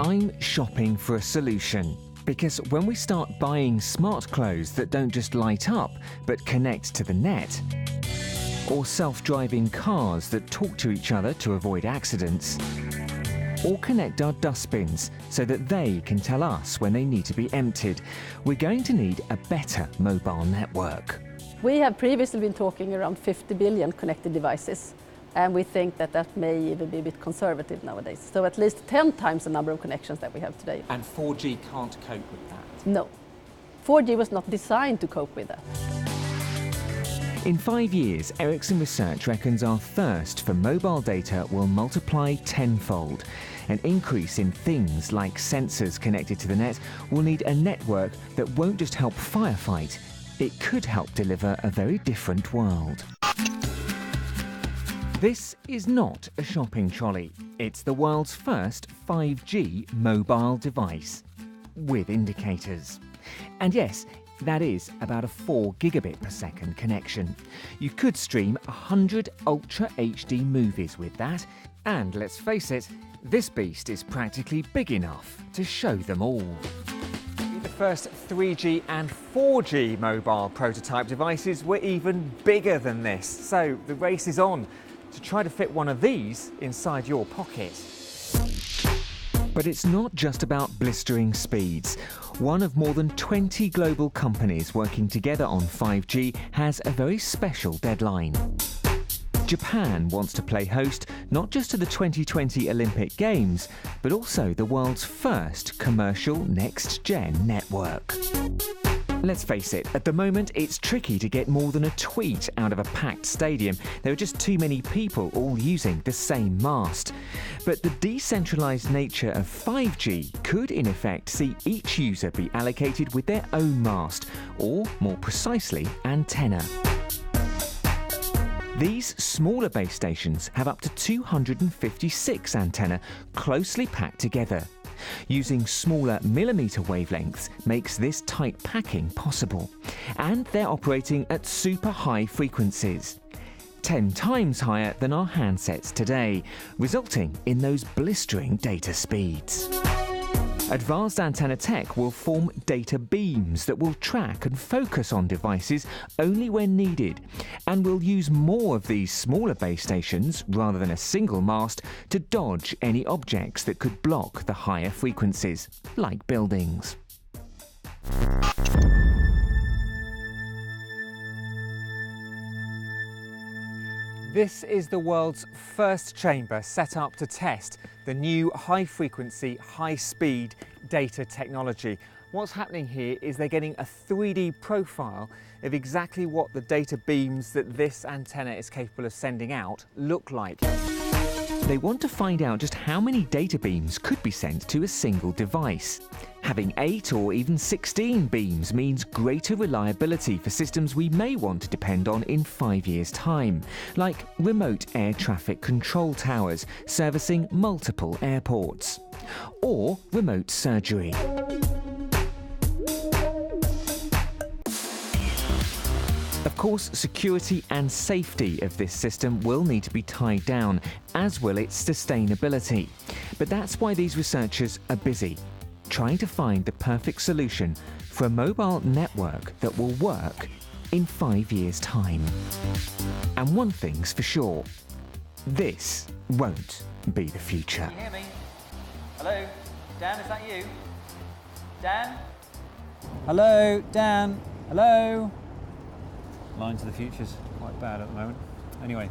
I'm shopping for a solution, because when we start buying smart clothes that don't just light up but connect to the net, or self-driving cars that talk to each other to avoid accidents, or connect our dustbins so that they can tell us when they need to be emptied, we're going to need a better mobile network. We have previously been talking around 50 billion connected devices, and we think that that may even be a bit conservative nowadays. So at least 10 times the number of connections that we have today. And 4G can't cope with that? No. 4G was not designed to cope with that. In 5 years, Ericsson Research reckons our thirst for mobile data will multiply tenfold. An increase in things like sensors connected to the net will need a network that won't just help firefight, it could help deliver a very different world. This is not a shopping trolley. It's the world's first 5G mobile device, with indicators. And yes, that is about a 4 gigabit per second connection. You could stream 100 Ultra HD movies with that, and let's face it, this beast is practically big enough to show them all. The first 3G and 4G mobile prototype devices were even bigger than this, so the race is on to try to fit one of these inside your pocket. But it's not just about blistering speeds. One of more than 20 global companies working together on 5G has a very special deadline. Japan wants to play host not just to the 2020 Olympic Games, but also the world's first commercial next-gen network. Let's face it, at the moment it's tricky to get more than a tweet out of a packed stadium. There are just too many people all using the same mast. But the decentralized nature of 5G could in effect see each user be allocated with their own mast, or more precisely, antenna. These smaller base stations have up to 256 antennae closely packed together. Using smaller millimetre wavelengths makes this tight packing possible. And they're operating at super high frequencies, 10 times higher than our handsets today, resulting in those blistering data speeds. Advanced antenna tech will form data beams that will track and focus on devices only when needed, and will use more of these smaller base stations, rather than a single mast, to dodge any objects that could block the higher frequencies, like buildings. This is the world's first chamber set up to test the new high-frequency, high-speed data technology. What's happening here is they're getting a 3D profile of exactly what the data beams that this antenna is capable of sending out look like. They want to find out just how many data beams could be sent to a single device. Having 8 or even 16 beams means greater reliability for systems we may want to depend on in 5 years' time, like remote air traffic control towers servicing multiple airports, or remote surgery. Of course, security and safety of this system will need to be tied down, as will its sustainability. But that's why these researchers are busy, trying to find the perfect solution for a mobile network that will work in 5 years' time. And one thing's for sure, this won't be the future. Can you hear me? Hello? Dan, is that you? Dan? Hello, Dan? Hello? Line to the future's quite bad at the moment. Anyway.